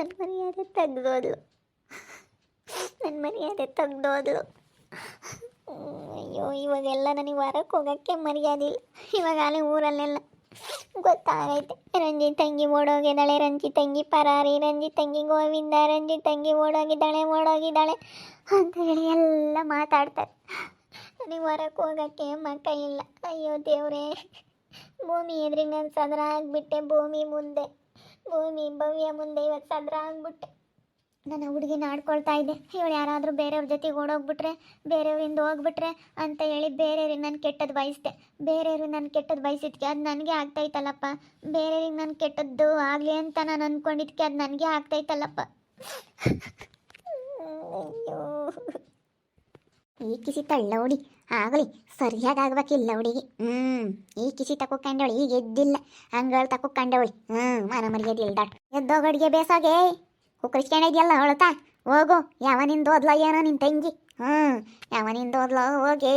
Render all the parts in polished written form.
ನನ್ನ ಮರ್ಯಾದೆ ತೆಗ್ದೋದ್ಲು. ನನ್ನ ಮರ್ಯಾದೆ ತೆಗ್ದೋದ್ಲು. ಅಯ್ಯೋ, ಇವಾಗೆಲ್ಲ ನನಗೆ ಹೊರಕ್ಕೆ ಹೋಗೋಕ್ಕೆ ಮರ್ಯಾದೆ ಇಲ್ಲ. ಇವಾಗಲೇ ಊರಲ್ಲೆಲ್ಲ ಗೊತ್ತಾಗೈತೆ, ರಂಜಿ ತಂಗಿ ಓಡೋಗಿದ್ದಾಳೆ, ರಂಜಿ ತಂಗಿ ಪರಾರಿ, ರಂಜಿ ತಂಗಿ ಗೋವಿಂದ, ರಂಜಿ ತಂಗಿ ಓಡೋಗಿದ್ದಾಳೆ ಅಂತ ಹೇಳಿ ಎಲ್ಲ ಮಾತಾಡ್ತಾರೆ. ನನಗೆ ಹೊರಕ್ಕೆ ಹೋಗೋಕ್ಕೆ ಮಕ್ಕ ಇಲ್ಲ. ಅಯ್ಯೋ ದೇವ್ರೇ, ಭೂಮಿ ಎದುರಿಗೆ ನಾನು ಸದ್ರ ಆಗಿಬಿಟ್ಟೆ. ಭೂಮಿ ಭವ್ಯ ಮುಂದೆ ಇವತ್ತು ಸದ್ರ ಆಗಿಬಿಟ್ಟೆ. ನನ್ನ ಹುಡುಗಿನ ಆಡ್ಕೊಳ್ತಾ ಇದ್ದೆ. ಇವಳು ಯಾರಾದರೂ ಬೇರೆಯವ್ರ ಜೊತೆಗೆ ಓಡೋಗ್ಬಿಟ್ರೆ, ಬೇರೆಯವರಿಂದ ಹೋಗ್ಬಿಟ್ರೆ ಅಂತ ಹೇಳಿ ಬೇರೆಯವ್ರಿಗೆ ನಾನು ಕೆಟ್ಟದ್ದು ಬಯಸಿದೆ. ಬೇರೆಯವ್ರಿಗೆ ನಾನು ಕೆಟ್ಟದ್ದು ಬಯಸಿದ್ಕೆ ಅದು ನನಗೆ ಆಗ್ತಾಯಿತ್ತಲ್ಲಪ್ಪ. ಬೇರೆಯವ್ರಿಗೆ ನಾನು ಕೆಟ್ಟದ್ದು ಆಗಲಿ ಅಂತ ನಾನು ಅಂದ್ಕೊಂಡಿದ್ಕೆ ಅದು ನನಗೆ ಆಗ್ತಾಯಿತ್ತಲ್ಲಪ್ಪ. ಅಯ್ಯೋ, ಈ ಕಿಸಿ ತಳ್ಳ ಹುಡಿ ಆಗಲಿ ಸರಿಯಾಗಿ ಆಗ್ಬೇಕಿಲ್ಲ ಹುಡುಗಿ. ಈ ಕಿಸಿ ತಕೊಂಡವಳು ಈಗ ಎದ್ದಿಲ್ಲ, ಹಂಗಳು ತಕೊಂಡವಳು. ಮನ ಮರ್ಯಾದೆ ಇಲ್ದಾಳ. ಎದ್ದೋಗಡಿಗೆ ಬೇಸಾಗೆ ಕುಕ್ಕರಿಸ್ಕೊಂಡಿದ್ಯಲ್ಲ ಅವಳತ ಹೋಗು. ಯಾವನಿಂದ ಓದ್ಲ ಏನೋ ನಿನ್ನ ತಂಗಿ. ಯಾವನಿಂದ ಓದ್ಲೋ ಹೋಗಿ,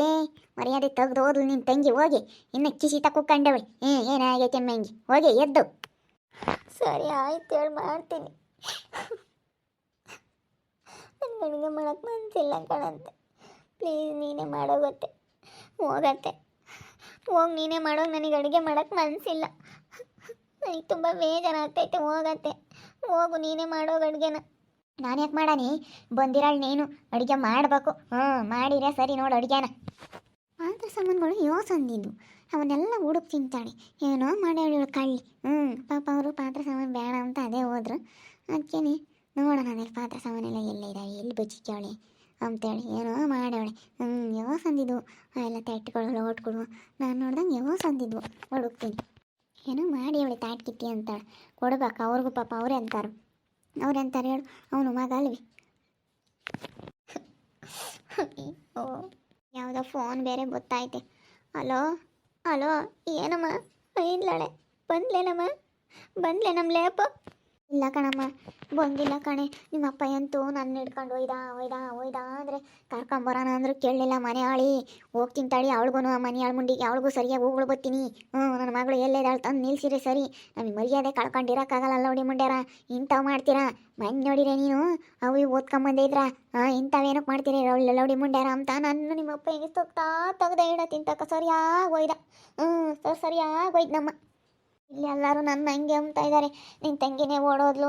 ಮರ್ಯಾದೆ ತೆಗ್ದು ಓದ್ಲು ನಿನ್ನ ತಂಗಿ ಹೋಗಿ. ಇನ್ನು ಕಿಸಿ ತಕೊಂಡವಳು. ಏನಾಗೈತೆ ಅಮ್ಮಂಗಿ, ಹೋಗಿ ಎದ್ದು. ಸರಿ ಆಯ್ತು, ಹೇಳಿ ಮಾಡ್ತೀನಿ. ನನ್ನ ಅಡುಗೆ ಮಾಡೋಕ್ಕೆ ಮನಸ್ಸಿಲ್ಲ ಕಣಂತೆ. ಪ್ಲೀಸ್ ನೀನೇ ಮಾಡೋಗತ್ತೆ. ಹೋಗತ್ತೆ, ಹೋಗಿ ನೀನೇ ಮಾಡೋಗಿ. ನನಗೆ ಅಡುಗೆ ಮಾಡೋಕ್ಕೆ ಮನಸ್ಸಿಲ್ಲ. ನನಗೆ ತುಂಬ ಬೇಜಾರಾಗ್ತೈತೆ. ಹೋಗು ನೀನೇ ಮಾಡೋಗ ಅಡುಗೆನ. ನಾನು ಯಾಕೆ ಮಾಡಾನಿ? ಬಂದಿರಾಳು ನೀನು, ಅಡುಗೆ ಮಾಡಬೇಕು. ಮಾಡಿದ್ರೆ ಸರಿ ನೋಡು ಅಡುಗೆನ. ಪಾತ್ರೆ ಸಾಮಾನುಗಳು ಯೋಸಂದಿದ್ದು ಅವನ್ನೆಲ್ಲ ಹುಡುಕ್ ತಿಂತಾಳೆ. ಏನೋ ಮಾಡ್ಯಾಳು ಕಳ್ಳಿ. ಪಾಪ ಅವರು ಪಾತ್ರೆ ಸಾಮಾನು ಬೇಡ ಅಂತ ಅದೇ ಹೋದ್ರು. ಅದಕ್ಕೇನೆ ನೋಡೋಣ ಅದೇ ಪಾತ್ರೆ ಸಾಮಾನೆಲ್ಲ ಎಲ್ಲ ಇದ್ದಾವೆ, ಎಲ್ಲಿ ಬಚ್ಚಿಕ್ಕಾವಳೆ ಅಂತೇಳಿ ಏನೋ ಮಾಡ್ಯಾವಳೆ. ಯೋಸಂದಿದ್ವು ಎಲ್ಲ ತಟ್ಟೆಗಳು ಲೋಟ್ಗಳು. ನಾನು ನೋಡ್ದಂಗೆ ಯೋಸಂದಿದ್ವು. ಹುಡುಕ್ತೀನಿ. ಏನೋ ಮಾಡಿ ಅವಳೆ ತಾಟ್ಕಿತ್ತಿ ಅಂತಾಳೆ. ಕೊಡ್ಬೇಕು ಅವ್ರಿಗೂ. ಪಾಪ ಅವ್ರಂತಾರೆ ಹೇಳು, ಅವನು ಮಗ ಅಲ್ವಿ. ಯಾವುದೋ ಫೋನ್ ಬೇರೆ ಗೊತ್ತಾಯ್ತೆ. ಹಲೋ ಏನಮ್ಮ? ಇಲ್ಲಳೆ ಬಂದ್ಲೆ ನಮ್ಮ ಲೇಪ. ಇಲ್ಲ ಕಣಮ್ಮ, ಬಂದಿಲ್ಲ ಕಣೆ. ನಿಮ್ಮ ಅಪ್ಪ ಅಂತೂ ನನ್ನ ಹಿಡ್ಕೊಂಡು ಒಯ್ದ ಅಂದರೆ ಕರ್ಕೊಂಬರೋಣ ಅಂದರೂ ಕೇಳಲಿಲ್ಲ. ಮನೆ ಆಳಿ ಹೋಗ್ತೀನಿ ತಡಿ. ಅವಳಿಗೂ ಆ ಮನೆ ಆಳು ಮುಂಡಿಗೆ ಅವಳಿಗೂ ಸರಿಯಾಗಿ ಹೋಗ್ಳು ಬರ್ತೀನಿ. ನನ್ನ ಮಗಳು ಎಲ್ಲೇದಾಳು ತಂದು ನಿಲ್ಸಿರಿ ಸರಿ. ನಮಗೆ ಮರ್ಯಾದೆ ಕಳ್ಕೊಂಡಿರೋಕ್ಕಾಗಲ್ಲ. ನೋಡಿ ಮುಂಡ್ಯಾರ ಇಂಥವು ಮಾಡ್ತೀರಾ? ಮನೆ ನೋಡಿರೆ ನೀನು ಅವು ಇವು ಓದ್ಕೊಂಬಂದಿದ್ರ. ಇಂಥವೇನಕ್ಕೆ ಮಾಡ್ತೀರಿ ಲೌಡಿ ಮುಂಡ್ಯಾರ ಅಂತ ನಾನು ನಿಮ್ಮಪ್ಪ ಹೆಂಗೆ ತೆಗ್ದ ಇಡತ್ತೀನಿ ತಕ್ಕ ಸರಿಯಾಗಿ ಹೋಯ್ದು ನಮ್ಮ. ಇಲ್ಲಿ ಎಲ್ಲರೂ ನನ್ನ ಹಂಗೆ ಅಂತ ಇದ್ದಾರೆ. ನಿನ್ನ ತಂಗಿನೇ ಓಡೋದ್ಲು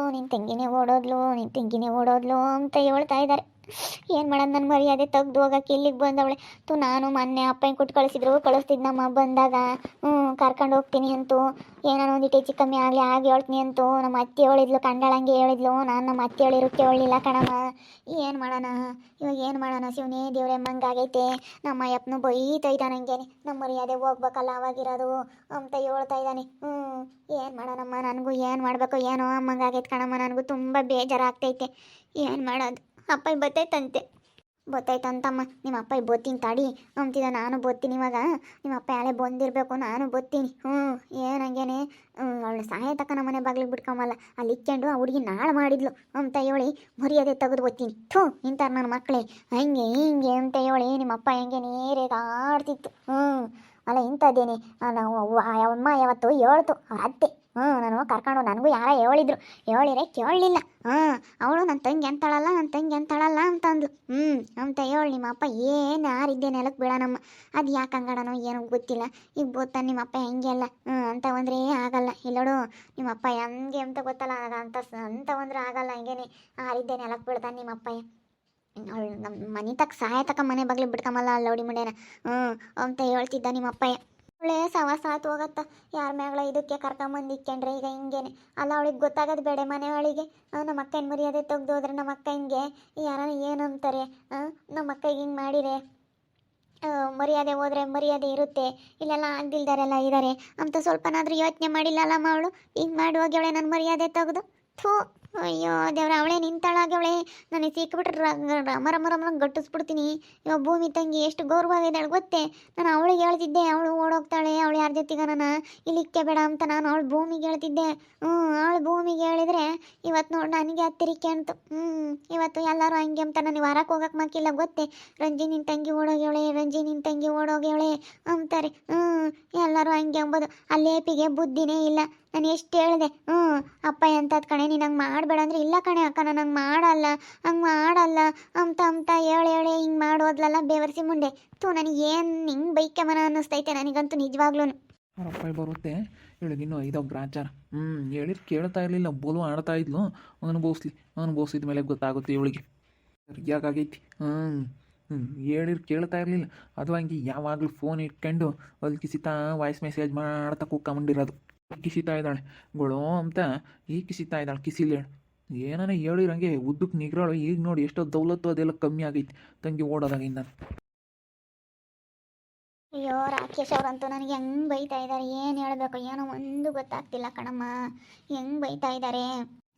ಅಂತ ಹೇಳ್ತಾ ಇದ್ದಾರೆ. ಏನು ಮಾಡೋದು? ನನ್ನ ಮರ್ಯಾದೆ ತೆಗ್ದು ಹೋಗಕ್ಕೆ ಇಲ್ಲಿಗೆ ಬಂದವಳೆ. ನಾನು ಮೊನ್ನೆ ಅಪ್ಪ ಕೊಟ್ಟು ಕಳಿಸ್ತಿದ್ನಮ್ಮ ಬಂದಾಗ. ಕರ್ಕೊಂಡು ಹೋಗ್ತೀನಿ ಅಂತೂ, ಏನೋ ಒಂದಿಟ್ಟು ಹೆಚ್ಚು ಕಮ್ಮಿ ಆಗಿ ಹೇಳ್ತೀನಿ ಅಂತೂ ನಮ್ಮ ಅತ್ತೆ ಹೇಳಿದ್ಲು. ಕಂಡಳಂಗೆ ಹೇಳಿದ್ಲು. ನಾನು ನಮ್ಮ ಅತ್ತೆ ಹೇಳಿರೋಕ್ಕೆ ಹೇಳಲಿಲ್ಲ ಕಣಮ್ಮ. ಏನು ಮಾಡೋಣ ಶಿವನೇ ದೇವ್ರೆ, ಮಂಗಾಗೈತೆ. ನಮ್ಮ ಅಯ್ಯಪ್ಪನು ಬೈತಾ ನನಗೇನೆ. ನಮ್ಮ ಮರ್ಯಾದೆ ಹೋಗ್ಬೇಕಲ್ಲ ಅವಾಗಿರೋದು ಅಂತ ಹೇಳ್ತಾ ಇದ್ದಾನೆ. ಏನು ಮಾಡೋಣಮ್ಮ? ನನಗೂ ಏನು ಮಾಡಬೇಕು ಏನೋ ಅಮ್ಮಂಗಾಗೈತೆ ಕಣಮ್ಮ. ನನಗೂ ತುಂಬ ಬೇಜಾರಾಗ್ತೈತೆ. ಏನು ಮಾಡೋದು? ಅಪ್ಪ ಬತ್ತಾಯ್ತಂತಮ್ಮ. ನಿಮ್ಮ ಅಪ್ಪ ಬತ್ತೀನಿ ತಡಿ ಅಂತಿದ್ದ. ನಾನು ಬತ್ತೀನಿ ಇವಾಗ. ನಿಮ್ಮ ಅಪ್ಪ ಯಾಳೆ ಬಂದಿರಬೇಕು, ನಾನು ಬತ್ತೀನಿ. ಏನಂಗೇನೆ ಅವಳು ಸಹಾಯ ತಕ್ಕ ನಮ್ಮ ಮನೆ ಬಾಗಿಲಿಗೆ ಬಿಟ್ಕೊಂಬಲ್ಲ. ಅಲ್ಲಿ ಇಕ್ಕೊಂಡು ಆ ಹುಡುಗಿ ನಾಳೆ ಮಾಡಿದ್ಲು ಅಂತ ಹೇಳಿ ಮರ್ಯಾದೆ ತೆಗೆದು ಬತ್ತೀನಿ. ಇಂತಾರೆ ನನ್ನ ಮಕ್ಕಳೇ ಹಿಂಗೆ ಅಂತ ಹೇಳಿ ನಿಮ್ಮ ಅಪ್ಪ ಹೆಂಗೆ ನೇರೇಗ ಆಡ್ತಿತ್ತು. ಅಲ್ಲ ಇಂಥದ್ದೇನೆ ನಾವು ಅಮ್ಮ ಯಾವತ್ತು ಹೇಳ್ತು ಅವ್ರ ಅತ್ತೆ. ನಾನು ಕರ್ಕೊಂಡು ನನಗೂ ಯಾರ ಹೇಳಿರೆ ಕೇಳಲಿಲ್ಲ. ಅವಳು ನನ್ನ ತಂಗಿ ಅಂತಾಳಲ್ಲ ಅಂತಂದ್ಲು. ಅಂತ ಹೇಳಿ ನಿಮ್ಮ ಅಪ್ಪ ಏನು ಯಾರಿದ್ದೆ ನೆಲಕ್ಕೆ ಬೀಳನಮ್ಮ. ಅದು ಯಾಕೆ ಹಂಗಾಡನೋ ಏನೋ ಗೊತ್ತಿಲ್ಲ. ಈಗ ಗೊತ್ತಾನೆ ನಿಮ್ಮ ಅಪ್ಪ ಹೆಂಗೆ ಅಲ್ಲ ಅಂತ ಒಂದ್ರೆ ಆಗಲ್ಲ. ಇಲ್ಲೋಡು ನಿಮ್ಮ ಅಪ್ಪ ಹೆಂಗೆ ಅಂತ ಗೊತ್ತಲ್ಲ ಅಂತ ಒಂದ್ರೆ ಆಗಲ್ಲ. ಹಂಗೇನೆ ಯಾರಿದ್ದೆ ನೆಲಕ್ಕೆ ಬೀಳ್ತಾನೆ ನಿಮ್ಮ ಅಪ್ಪ. ಅವಳು ನಮ್ಮ ಮನೆ ಸಹಾಯ ತಕ್ಕ ಮನೆ ಬಾಗ್ಲಿಗೆ ಬಿಡ್ಕೊಂಬಲ್ಲ ಲೌಡಿ ಮುಂಡೇನ ಅಂತ ಹೇಳ್ತಿದ್ದ ನಿಮ್ಮ ಅಪ್ಪಯ್ಯ. ಅವಳೇ ಸವಾಸ ಆತು ಹೋಗತ್ತ. ಯಾರ ಮ್ಯಾಗಳ ಇದಕ್ಕೆ ಕರ್ಕೊಂಬಂದು ಇಕ್ಕೊಂಡ್ರೆ ಈಗ ಹಿಂಗೇನೆ ಅಲ್ಲ. ಅವಳಿಗೆ ಗೊತ್ತಾಗೋದು ಬೇಡ ಮನೆಯೊಳಗೆ. ನಮ್ಮ ಅಕ್ಕನ ಮರ್ಯಾದೆ ತೆಗ್ದು ಹೋದ್ರೆ ನಮ್ಮ ಅಕ್ಕ ಹಿಂಗೆ ಯಾರ ಏನಂತಾರೆ. ನಮ್ಮ ಅಕ್ಕಗೆ ಹಿಂಗೆ ಮಾಡಿರೆ ಮರ್ಯಾದೆ ಹೋದ್ರೆ ಮರ್ಯಾದೆ ಇರುತ್ತೆ. ಇಲ್ಲೆಲ್ಲ ಆಗ್ದಿಲ್ದಾರೆಲ್ಲ ಇದ್ದಾರೆ ಅಂತ ಸ್ವಲ್ಪನಾದ್ರೂ ಯೋಚನೆ ಮಾಡಿಲ್ಲಲ್ಲಮ್ಮ ಅವಳು. ಹಿಂಗೆ ಮಾಡಿ ಹೋಗ್ಯವಳೆ ನನ್ನ ಮರ್ಯಾದೆ ತೆಗೆದು. ಅಯ್ಯೋ ದೇವ್ರ, ಅವಳೇ ನಿಂತಾಳಾಗವಳೆ. ನನಗೆ ಸಿಕ್ಬಿಟ್ರೆ ಮರ ಗಟ್ಟಿಸ್ಬಿಡ್ತೀನಿ. ಇವಾಗ ಭೂಮಿ ತಂಗಿ ಎಷ್ಟು ಗೌರವಾಗಿದ್ದಾಳೆ ಗೊತ್ತೇ. ನಾನು ಅವಳಿಗೆ ಹೇಳ್ತಿದ್ದೆ, ಅವಳು ಓಡೋಗ್ತಾಳೆ, ಅವಳು ಯಾರ ಜೊತೆಗ ನಾನು ಇಲ್ಲಿಕ್ಕೆ ಬೇಡ ಅಂತ ನಾನು ಅವಳು ಭೂಮಿಗೆ ಹೇಳ್ತಿದ್ದೆ. ಅವಳು ಭೂಮಿಗೆ ಹೇಳಿದ್ರೆ ಇವತ್ತು ನೋಡಿ ನನಗೆ ಹತ್ತಿರಿಕೆ ಅಂತು. ಇವತ್ತು ಎಲ್ಲರೂ ಹಂಗೆ ಅಂತ ನನಗೆ ಹೊರಕ್ಕೆ ಹೋಗಕ್ಕೆ ಮಕ್ಕಿಲ್ಲ ಗೊತ್ತೇ. ರಂಜಿ ನಿನ್ನ ತಂಗಿ ಓಡೋಗ್ಯವಳೆ ಅಂತಾರೆ. ಎಲ್ಲರೂ ಹಂಗೆ ಅಂಬೋದು. ಅಲ್ಲೇಪಿಗೆ ಬುದ್ಧಿನೇ ಇಲ್ಲ. ನಾನು ಎಷ್ಟು ಹೇಳಿದೆ. ಅಪ್ಪ ಎಂಥದ್ದು ಕಣೆ, ನೀನು ಹಂಗೆ ಮಾಡಬೇಡ ಅಂದರೆ ಇಲ್ಲ ಕಣೆ ಅಕ್ಕ ನಾನು ಹಂಗೆ ಮಾಡಲ್ಲ ಅಂತ ಹೇಳಿ ಹಿಂಗೆ ಮಾಡೋದ್ಲಲ್ಲ ಬೇವರ್ಸಿ ಮುಂದೆ ನನಗೆ ಏನು ಹಿಂಗೆ ಬೈಕ್ಯಮನ ಅನ್ನಿಸ್ತೈತೆ ನನಗಂತೂ ನಿಜವಾಗ್ಲೂ. ಅವ್ರ ಬರುತ್ತೆ ಇವಳಿಗಿನ್ನೂ ಐದವ ಗ್ರಾಚಾರ. ಹೇಳಿರ್ ಕೇಳ್ತಾ ಇರಲಿಲ್ಲ, ಬೋಲು ಆಡ್ತಾ ಇದ್ಲು. ಅನುಭವಿಸಿದ ಮೇಲೆ ಗೊತ್ತಾಗುತ್ತೆ ಇವಳಿಗೆ ಸರಿಯಾಗೈತಿ. ಹೇಳಿರ್ ಕೇಳ್ತಾ ಇರಲಿಲ್ಲ, ಅದು ಹಂಗೆ ಯಾವಾಗಲೂ ಫೋನ್ ಇಟ್ಕೊಂಡು ಅಲ್ಲಿ ಕಿಸಿತಾ ವಾಯ್ಸ್ ಮೆಸೇಜ್ ಮಾಡ್ತಾ ಕುಕ್ಕೊಂಬಿಟ್ಟಿರೋದು. ಕಿಸಿತಾ ಇದ್ದಾಳೆ ಗೊಳೋ ಅಂತ, ಈಗ ಕಿಸಿತಾ ಇದ್ದಾಳೆ ಕಿಸಿಲೇಳು. ಏನಾನ ಹೇಳಿರಂಗೆ ಉದ್ದಕ್ಕೆ ನಿಗ್ರಾಳು. ಈಗ ನೋಡಿ ಎಷ್ಟೋ ದೌಲತ್ತು ಅದೆಲ್ಲ ಕಮ್ಮಿ ಆಗೈತಿ ತಂಗಿ ಓಡೋದಾಗಿಂದ. ಅಯ್ಯೋ ರಾಕೇಶ್ ಅವರಂತೂ ನನಗೆ ಹೆಂಗೆ ಬೈತಾ ಇದ್ದಾರೆ, ಏನು ಹೇಳಬೇಕು ಏನೋ ಒಂದು ಗೊತ್ತಾಗ್ತಿಲ್ಲ ಕಣಮ್ಮ, ಹೆಂಗೆ ಬೈತಾ ಇದ್ದಾರೆ.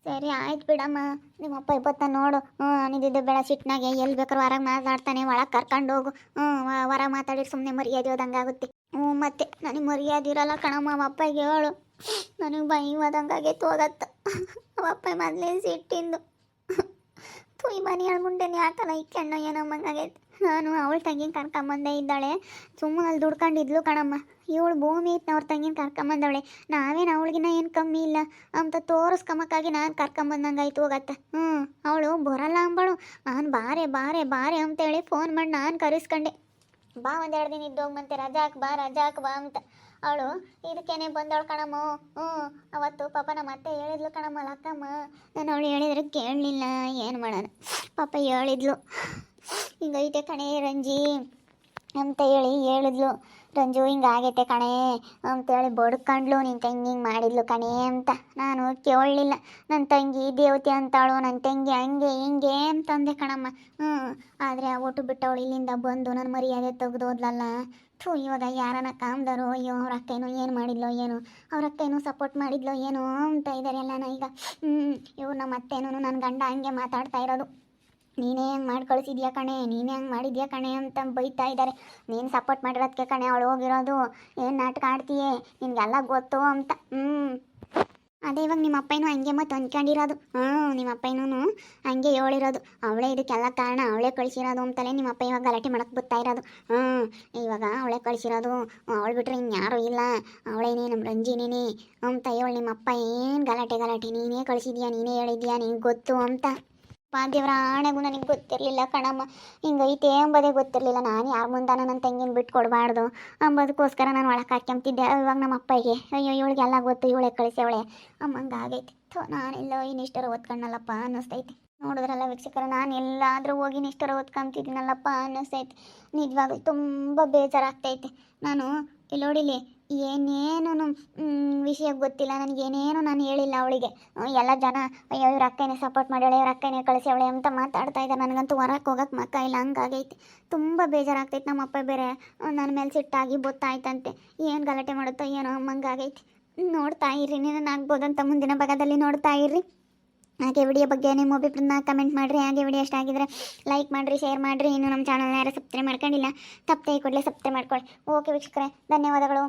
ಸರಿ ಆಯ್ತು ಬಿಡಮ್ಮ, ನಿಮ್ಮಪ್ಪ ಇವತ್ತ ನೋಡು ನಿಂದಿದ್ದು ಬೆಳ ಸಿಟ್ನಾಗೆ ಎಲ್ಲಿ ಬೇಕಾದ್ರೂ ಹೊರಗೆ ಮಾತಾಡ್ತಾನೆ, ಒಳಗೆ ಕರ್ಕೊಂಡು ಹೋಗು. ಹೊರಗೆ ಮಾತಾಡಿದ್ರೆ ಸುಮ್ಮನೆ ಮರ್ಯಾದೆ ಹೋದಂಗಾಗುತ್ತೆ. ಮತ್ತೆ ನನಗೆ ಮರ್ಯಾದೆ ಇರಲ್ಲ ಕಣಮ್ಮ, ಅಪ್ಪಗೆ ಹೇಳು. ನನಗೆ ಬೈವದಂಗಾಗೈತೆ ಹೋಗತ್ತ. ಅವಪ್ಪ ಮೊದಲೇ ಸಿಟ್ಟಿಂದು ಈ ಮನೆ ಮುಂಡೆನೇ ಯಾಕಲ್ಲ ಇಕ್ಕಣ್ಣು ಏನೋ ಮಂಗಾಗೈತೆ. ನಾನು ಅವಳ ತಂಗಿನ ಕರ್ಕೊಂಬಂದೇ ಇದ್ದಾಳೆ, ಸುಮ್ಮನೆ ಅಲ್ಲಿ ದುಡ್ಕೊಂಡಿದ್ಲು ಕಣಮ್ಮ. ಇವಳು ಭೂಮಿ ಇತ್ತು ಅವ್ರ ತಂಗಿನ ಕರ್ಕೊಂಬಂದವಳೆ. ನಾವೇನು ಅವಳಿಗಿನ್ನ ಏನು ಕಮ್ಮಿ ಇಲ್ಲ ಅಂತ ತೋರಿಸ್ಕೊಂಬಕ್ಕಾಗಿ ನಾನು ಕರ್ಕೊಂಬಂದಂಗಾಯ್ತು ಹೋಗತ್ತ. ಅವಳು ಬರಲ್ಲ ಅಂಬಳು. ನಾನು ಬಾರೆ ಬಾರೆ ಬಾರೆ ಅಂತೇಳಿ ಫೋನ್ ಮಾಡಿ ನಾನು ಕರೆಸ್ಕೊಂಡೆ. ಬಾ ಒಂದೆರಡು ದಿನ ಇದ್ದೋಗ್ಮಂತೆ, ರಜಾಕ್ ಬಾ ಅಂತ. ಅವಳು ಇದಕ್ಕೇನೆ ಬಂದವಳು ಕಣಮ್ಮ. ಅವತ್ತು ಪಾಪ ನಮ್ಮ ಅತ್ತೆ ಹೇಳಿದ್ಲು ಕಣಮ್ಮ, ಲಕ್ಕಮ್ಮ. ನಾನು ಅವಳು ಹೇಳಿದ್ರೆ ಕೇಳಲಿಲ್ಲ, ಏನು ಮಾಡೋಣ. ಪಾಪ ಹೇಳಿದ್ಲು, ಹಿಂಗೈತೆ ಕಣೆ ರಂಜಿ ಅಂತ ಹೇಳಿದ್ಲು. ರಂಜು ಹಿಂಗಾಗೈತೆ ಕಣೆ ಅಂತೇಳಿ ಬಡ್ಕೊಂಡ್ಲು. ನಿನ್ನ ತಂಗಿ ಹಿಂಗೆ ಮಾಡಿದ್ಲು ಕಣೆ ಅಂತ. ನಾನು ಕೇಳಲಿಲ್ಲ. ನನ್ನ ತಂಗಿ ದೇವತೆ ಅಂತಾಳು, ನನ್ನ ತಂಗಿ ಹಂಗೆ ಹಿಂಗೆ ಅಂತಂದೆ ಕಣಮ್ಮ. ಆದರೆ ಆ ಒಟ್ಟು ಬಿಟ್ಟವಳು ಇಲ್ಲಿಂದ ಬಂದು ನನ್ನ ಮರ್ಯಾದೆ ತೆಗೆದೋದ್ಲಲ್ಲ. ಇವಾಗ ಯಾರನ್ನ ಕಾಮ್ದಾರೋ, ಅಯ್ಯೋ ಅವ್ರ ಅಕ್ಕೇನೋ ಏನು ಮಾಡಿದ್ಲೋ ಏನೋ, ಅವ್ರ ಅಕ್ಕೇನೋ ಸಪೋರ್ಟ್ ಮಾಡಿದ್ಲೋ ಏನೋ ಅಂತ ಇದ್ದಾರೆ ಎಲ್ಲನ ಈಗ. ಇವ್ರು ನಮ್ಮ ಅತ್ತೇನೂ ನನ್ನ ಗಂಡ ಹಂಗೆ ಮಾತಾಡ್ತಾ ಇರೋದು. ನೀನೇ ಹೆಂಗೆ ಮಾಡಿ ಕಳಿಸಿದ್ಯಾ ಕಣೆ, ನೀನೇ ಹಂಗೆ ಮಾಡಿದ್ಯಾ ಕಣೆ ಅಂತ ಬೈತಾ ಇದ್ದಾರೆ. ನೀನು ಸಪೋರ್ಟ್ ಮಾಡಿರೋದಕ್ಕೆ ಕಣೆ ಅವಳು ಹೋಗಿರೋದು, ಏನು ನಾಟಕ ಆಡ್ತೀಯೇ, ನಿನಗೆಲ್ಲ ಗೊತ್ತು ಅಂತ. ಅದೇ ಇವಾಗ ನಿಮ್ಮ ಅಪ್ಪನೂ ಹಂಗೆ ಮತ್ತು ಅಂದ್ಕೊಂಡಿರೋದು. ನಿಮ್ಮ ಅಪ್ಪನೂ ಹಂಗೆ ಹೇಳಿರೋದು, ಅವಳೇ ಇದಕ್ಕೆಲ್ಲ ಕಾರಣ, ಅವಳೇ ಕಳಿಸಿರೋದು ಅಂತಲೇ ನಿಮ್ಮ ಅಪ್ಪ ಇವಾಗ ಗಲಾಟೆ ಮಾಡಕ್ಕೆ ಬರ್ತಾ ಇರೋದು. ಇವಾಗ ಅವಳೇ ಕಳಿಸಿರೋದು, ಅವಳು ಬಿಟ್ರೆ ಇನ್ಯಾರೂ ಇಲ್ಲ, ಅವಳೇನೇ ನಮ್ಮ ರಂಜಿನೇ ಅಂತ ಹೇಳಿ ನಿಮ್ಮ ಅಪ್ಪ ಏನು ಗಲಾಟೆ ನೀನೇ ಕಳಿಸಿದ್ಯಾ, ನೀನೇ ಹೇಳಿದ್ಯಾ, ನಿಂಗೆ ಗೊತ್ತು ಅಂತ. ದೇವರ ಆಣೆಗೂ ನನಗೆ ಗೊತ್ತಿರಲಿಲ್ಲ ಕಣಮ್ಮ, ಹಿಂಗೈತೆ ಎಂಬುದೇ ಗೊತ್ತಿರಲಿಲ್ಲ. ನಾನು ಯಾರ ಮುಂದಾನ ನನ್ನ ತಂಗಿನ ಬಿಟ್ಟು ಕೊಡಬಾರ್ದು ಅಂಬೋದಕ್ಕೋಸ್ಕರ ನಾನು ಒಳಗೆ ಹಾಕ್ಯಂತಿದ್ದೆ. ಇವಾಗ ನಮ್ಮ ಅಪ್ಪಗೆ ಅಯ್ಯೋ ಇವಳಿಗೆಲ್ಲ ಗೊತ್ತು, ಇವಳೆ ಕಳಿಸವಳೆ ಅಮ್ಮಂಗಾಗೈತೆ. ನಾನೆಲ್ಲೋ ಇನ್ನಿಷ್ಟರ ಓದ್ಕೊಂಡಲ್ಲಪ್ಪ ಅನ್ನಿಸ್ತೈತಿ. ನೋಡಿದ್ರಲ್ಲ ವೀಕ್ಷಕರ, ನಾನು ಎಲ್ಲಾದರೂ ಹೋಗಿ ನಿಷ್ಠರ ಓದ್ಕೊಂತಿದ್ದೀನಲ್ಲಪ್ಪ ಅನ್ನಿಸ್ತೈತಿ. ನಿಜವಾಗ್ಲೂ ತುಂಬ ಬೇಜಾರಾಗ್ತೈತೆ. ನಾನು ಇಲ್ಲಿ ನೋಡಿಲಿ ಏನೇನು ವಿಷಯ ಗೊತ್ತಿಲ್ಲ ನನಗೇನೇನು ನಾನು ಹೇಳಿಲ್ಲ ಅವಳಿಗೆ. ಎಲ್ಲ ಜನ ಅಯ್ಯೋ ಇವ್ರ ಅಕ್ಕನೇ ಸಪೋರ್ಟ್ ಮಾಡ್ಯಾಳೆ, ಇವ್ರ ಅಕ್ಕನೇ ಕಳಿಸ್ಯಾವಳೆ ಅಂತ ಮಾತಾಡ್ತಾ ಇದ್ದಾರೆ. ನನಗಂತೂ ಹೊರಕ್ಕೆ ಹೋಗಕ್ಕೆ ಮಕ್ಕ ಇಲ್ಲ, ಹಂಗಾಗೈತೆ. ತುಂಬ ಬೇಜಾರಾಗ್ತೈತೆ. ನಮ್ಮ ಅಪ್ಪ ಬೇರೆ ನನ್ನ ಮೇಲೆ ಸಿಟ್ಟಾಗಿ ಬೊತ್ತಾಯ್ತಂತೆ, ಏನು ಗಲಾಟೆ ಮಾಡುತ್ತೋ ಏನೋ ಅಮ್ಮಂಗಾಗೈತೆ. ನೋಡ್ತಾ ಇರ್ರಿ, ನೀನಾಗ್ಬೋದಂತ ಮುಂದಿನ ಭಾಗದಲ್ಲಿ ನೋಡ್ತಾ ಇರ್ರಿ. ಹಾಗೆ ವಿಡಿಯೋ ಬಗ್ಗೆ ನಿಮ್ಮ ಒಬ್ಬಿಬ್ಬರನ್ನ ಕಮೆಂಟ್ ಮಾಡಿರಿ. ಹಾಗೆ ವಿಡಿಯೋ ಇಷ್ಟ ಆಗಿದ್ರೆ ಲೈಕ್ ಮಾಡಿರಿ, ಶೇರ್ ಮಾಡಿರಿ. ಇನ್ನು ನಮ್ಮ ಚಾನಲ್ನ ಯಾರು ಸಬ್ಸ್ಕ್ರೈಬ್ ಮಾಡ್ಕೊಂಡಿಲ್ಲ, ತಪ್ಪದೆ ಕೂಡಲೇ ಸಬ್ಸ್ಕ್ರೈಬ್ ಮಾಡ್ಕೊಳ್ಳಿ. ಓಕೆ ವೀಕ್ಷಕರೇ, ಧನ್ಯವಾದಗಳು.